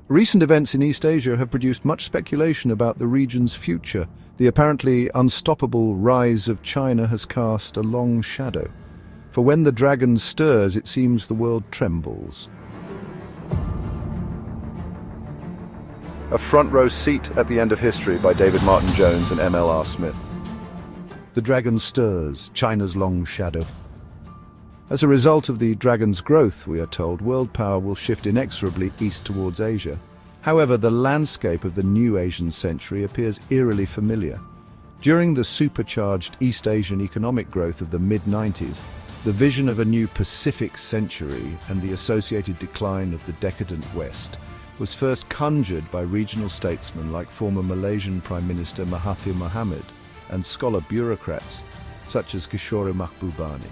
Recent events in East Asia have produced much speculation about the region's future. The apparently unstoppable rise of China has cast a long shadow. For when the dragon stirs, it seems the world trembles. A front row seat at the end of history by David Martin Jones and M.L.R. Smith. The dragon stirs, China's long shadow. As a result of the dragon's growth, we are told, world power will shift inexorably east towards Asia. However, the landscape of the new Asian century appears eerily familiar. During the supercharged East Asian economic growth of the mid-90s, the vision of a new Pacific century and the associated decline of the decadent West was first conjured by regional statesmen like former Malaysian Prime Minister Mahathir Mohamad and scholar bureaucrats such as Kishore Mahbubani.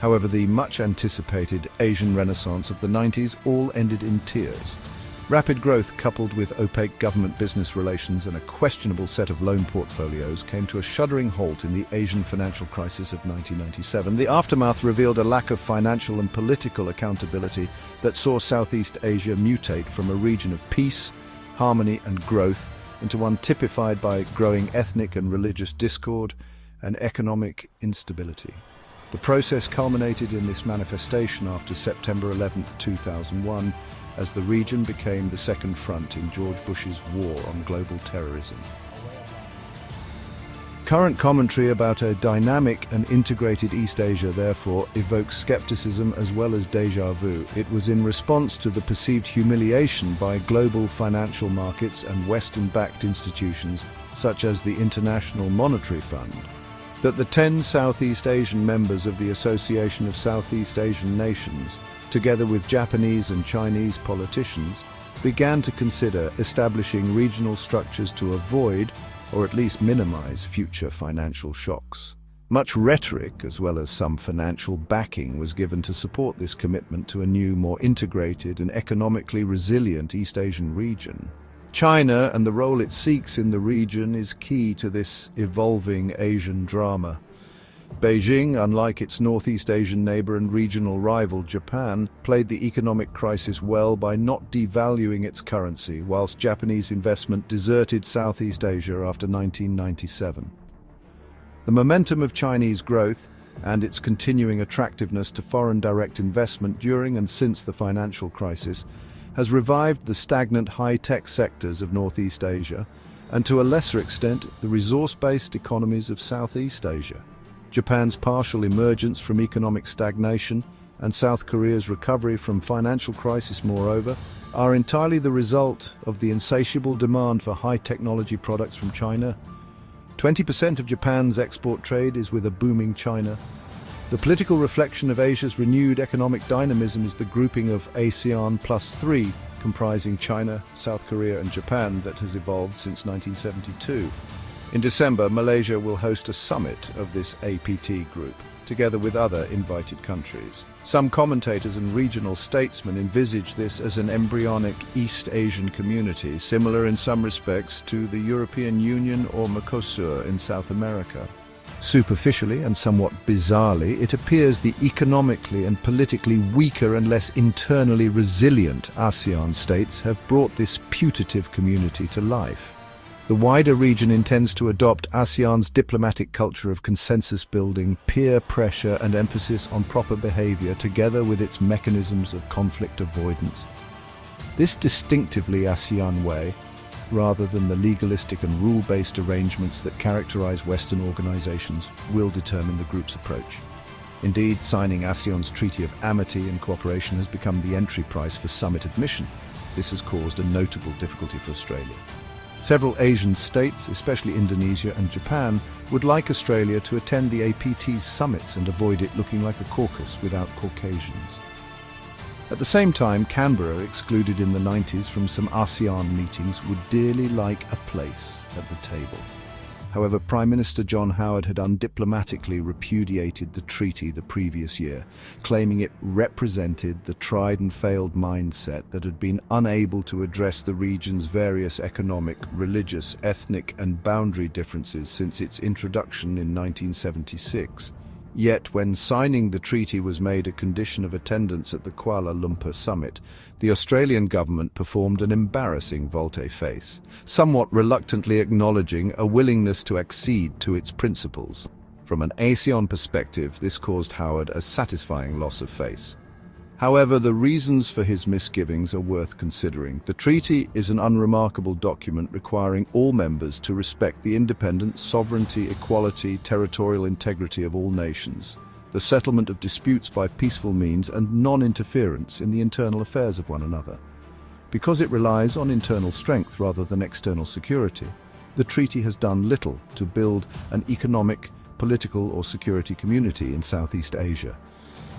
However, the much-anticipated Asian Renaissance of the 90s all ended in tears. Rapid growth coupled with opaque government business relations and a questionable set of loan portfolios came to a shuddering halt in the Asian financial crisis of 1997. The aftermath revealed a lack of financial and political accountability that saw Southeast Asia mutate from a region of peace, harmony and growth into one typified by growing ethnic and religious discord and economic instability. The process culminated in this manifestation after September 11, 2001, as the region became the second front in George Bush's war on global terrorism. Current commentary about a dynamic and integrated East Asia therefore evokes skepticism as well as déjà vu. It was in response to the perceived humiliation by global financial markets and Western-backed institutions such as the International Monetary Fund that the 10 Southeast Asian members of the Association of Southeast Asian Nations, together with Japanese and Chinese politicians, began to consider establishing regional structures to avoid, or at least minimize, future financial shocks. Much rhetoric, as well as some financial backing, was given to support this commitment to a new, more integrated and economically resilient East Asian region. China and the role it seeks in the region is key to this evolving Asian drama. Beijing, unlike its Northeast Asian neighbor and regional rival Japan, played the economic crisis well by not devaluing its currency, whilst Japanese investment deserted Southeast Asia after 1997. The momentum of Chinese growth and its continuing attractiveness to foreign direct investment during and since the financial crisis has revived the stagnant high-tech sectors of Northeast Asia and, to a lesser extent, the resource-based economies of Southeast Asia. Japan's partial emergence from economic stagnation and South Korea's recovery from financial crisis, moreover, are entirely the result of the insatiable demand for high-technology products from China. 20% of Japan's export trade is with a booming China. The political reflection of Asia's renewed economic dynamism is the grouping of ASEAN plus 3, comprising China, South Korea and Japan, that has evolved since 1972. In December, Malaysia will host a summit of this APT group, together with other invited countries. Some commentators and regional statesmen envisage this as an embryonic East Asian community, similar in some respects to the European Union or Mercosur in South America. Superficially and somewhat bizarrely, it appears the economically and politically weaker and less internally resilient ASEAN states have brought this putative community to life. The wider region intends to adopt ASEAN's diplomatic culture of consensus building, peer pressure and emphasis on proper behavior, together with its mechanisms of conflict avoidance. This distinctively ASEAN way, rather than the legalistic and rule-based arrangements that characterize Western organizations, will determine the group's approach. Indeed, signing ASEAN's Treaty of Amity and Cooperation has become the entry price for summit admission. This has caused a notable difficulty for Australia. Several Asian states, especially Indonesia and Japan, would like Australia to attend the APT's summits and avoid it looking like a caucus without Caucasians. At the same time, Canberra, excluded in the 90s from some ASEAN meetings, would dearly like a place at the table. However, Prime Minister John Howard had undiplomatically repudiated the treaty the previous year, claiming it represented the tried and failed mindset that had been unable to address the region's various economic, religious, ethnic and boundary differences since its introduction in 1976. Yet, when signing the treaty was made a condition of attendance at the Kuala Lumpur summit, the Australian government performed an embarrassing volte-face, somewhat reluctantly acknowledging a willingness to accede to its principles. From an ASEAN perspective, this caused Howard a satisfying loss of face. However, the reasons for his misgivings are worth considering. The treaty is an unremarkable document requiring all members to respect the independence, sovereignty, equality, territorial integrity of all nations, the settlement of disputes by peaceful means, and non-interference in the internal affairs of one another. Because it relies on internal strength rather than external security, the treaty has done little to build an economic, political, or security community in Southeast Asia.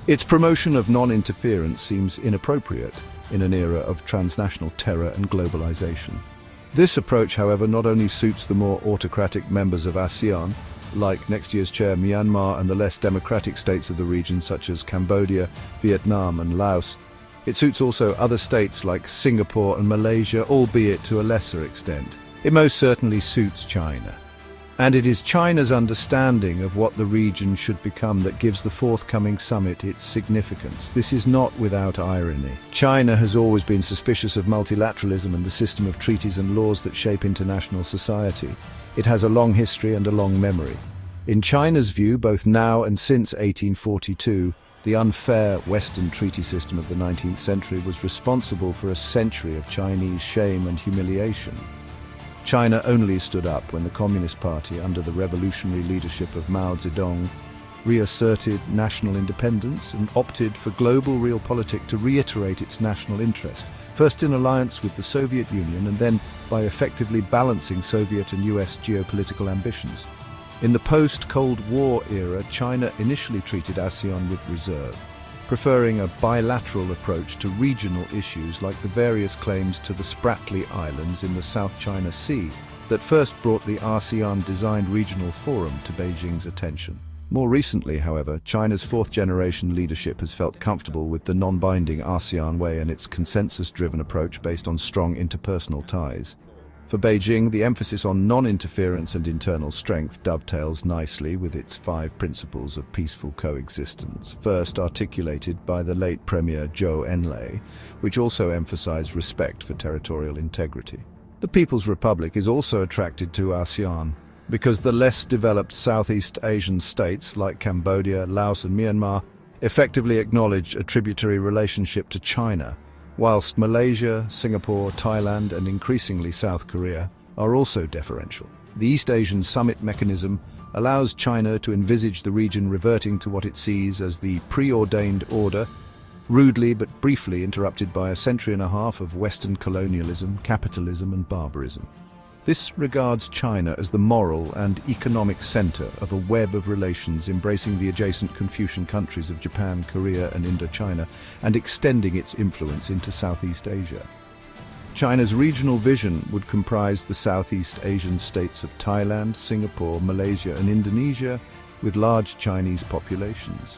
Its promotion of non-interference seems inappropriate in an era of transnational terror and globalization. This approach, however, not only suits the more autocratic members of ASEAN, like next year's chair Myanmar, and the less democratic states of the region such as Cambodia, Vietnam and Laos, it suits also other states like Singapore and Malaysia, albeit to a lesser extent. It most certainly suits China. And it is China's understanding of what the region should become that gives the forthcoming summit its significance. This is not without irony. China has always been suspicious of multilateralism and the system of treaties and laws that shape international society. It has a long history and a long memory. In China's view, both now and since 1842, the unfair Western treaty system of the 19th century was responsible for a century of Chinese shame and humiliation. China only stood up when the Communist Party, under the revolutionary leadership of Mao Zedong, reasserted national independence and opted for global realpolitik to reiterate its national interest, first in alliance with the Soviet Union and then by effectively balancing Soviet and US geopolitical ambitions. In the post-Cold War era, China initially treated ASEAN with reserve, preferring a bilateral approach to regional issues like the various claims to the Spratly Islands in the South China Sea that first brought the ASEAN-designed regional forum to Beijing's attention. More recently, however, China's fourth-generation leadership has felt comfortable with the non-binding ASEAN way and its consensus-driven approach based on strong interpersonal ties. For Beijing, the emphasis on non-interference and internal strength dovetails nicely with its 5 principles of peaceful coexistence, first articulated by the late Premier Zhou Enlai, which also emphasized respect for territorial integrity. The People's Republic is also attracted to ASEAN because the less developed Southeast Asian states like Cambodia, Laos and Myanmar effectively acknowledge a tributary relationship to China, whilst Malaysia, Singapore, Thailand and increasingly South Korea are also deferential. The East Asian Summit mechanism allows China to envisage the region reverting to what it sees as the preordained order, rudely but briefly interrupted by a century and a half of Western colonialism, capitalism and barbarism. This regards China as the moral and economic center of a web of relations embracing the adjacent Confucian countries of Japan, Korea and Indochina, and extending its influence into Southeast Asia. China's regional vision would comprise the Southeast Asian states of Thailand, Singapore, Malaysia and Indonesia, with large Chinese populations.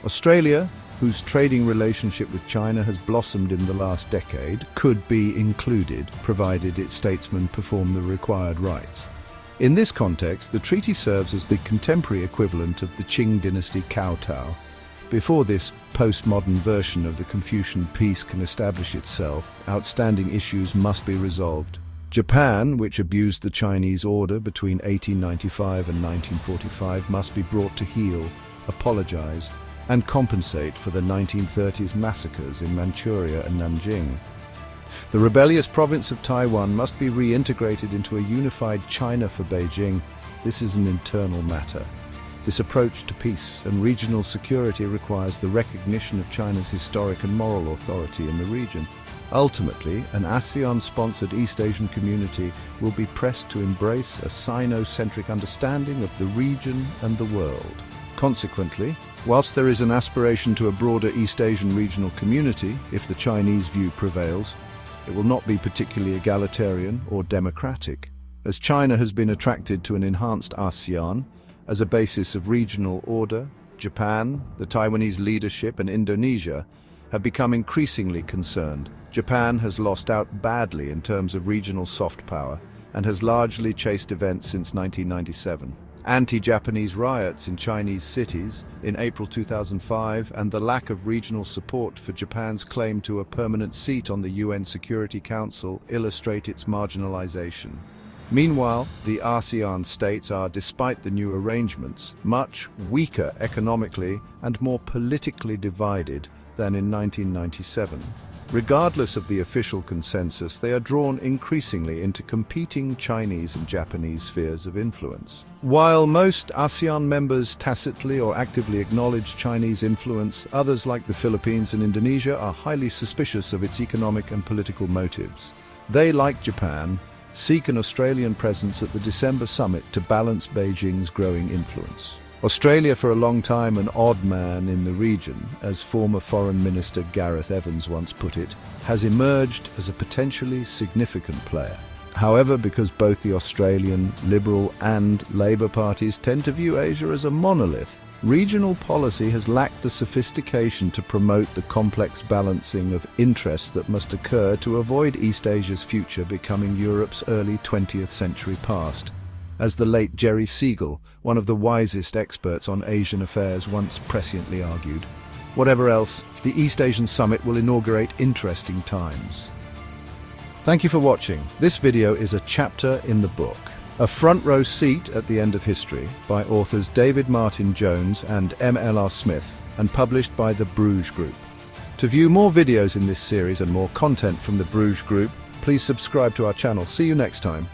Australia, whose trading relationship with China has blossomed in the last decade, could be included, provided its statesmen perform the required rites. In this context, the treaty serves as the contemporary equivalent of the Qing dynasty kowtow. Before this postmodern version of the Confucian peace can establish itself, outstanding issues must be resolved. Japan, which abused the Chinese order between 1895 and 1945, must be brought to heel, apologize, and compensate for the 1930s massacres in Manchuria and Nanjing. The rebellious province of Taiwan must be reintegrated into a unified China for Beijing. This is an internal matter. This approach to peace and regional security requires the recognition of China's historic and moral authority in the region. Ultimately, an ASEAN-sponsored East Asian community will be pressed to embrace a Sino-centric understanding of the region and the world. Consequently, whilst there is an aspiration to a broader East Asian regional community, if the Chinese view prevails, it will not be particularly egalitarian or democratic. As China has been attracted to an enhanced ASEAN as a basis of regional order, Japan, the Taiwanese leadership and Indonesia have become increasingly concerned. Japan has lost out badly in terms of regional soft power and has largely chased events since 1997. Anti-Japanese riots in Chinese cities in April 2005 and the lack of regional support for Japan's claim to a permanent seat on the UN Security Council illustrate its marginalization. Meanwhile, the ASEAN states are, despite the new arrangements, much weaker economically and more politically divided than in 1997. Regardless of the official consensus, they are drawn increasingly into competing Chinese and Japanese spheres of influence. While most ASEAN members tacitly or actively acknowledge Chinese influence, others like the Philippines and Indonesia are highly suspicious of its economic and political motives. They, like Japan, seek an Australian presence at the December summit to balance Beijing's growing influence. Australia, for a long time an odd man in the region, as former Foreign Minister Gareth Evans once put it, has emerged as a potentially significant player. However, because both the Australian Liberal and Labor parties tend to view Asia as a monolith, regional policy has lacked the sophistication to promote the complex balancing of interests that must occur to avoid East Asia's future becoming Europe's early 20th century past. As the late Jerry Siegel, one of the wisest experts on Asian affairs, once presciently argued. Whatever else, the East Asian Summit will inaugurate interesting times. Thank you for watching. This video is a chapter in the book, A Front Row Seat at the End of History, by authors David Martin Jones and M.L.R. Smith, and published by the Bruges Group. To view more videos in this series and more content from the Bruges Group, please subscribe to our channel. See you next time.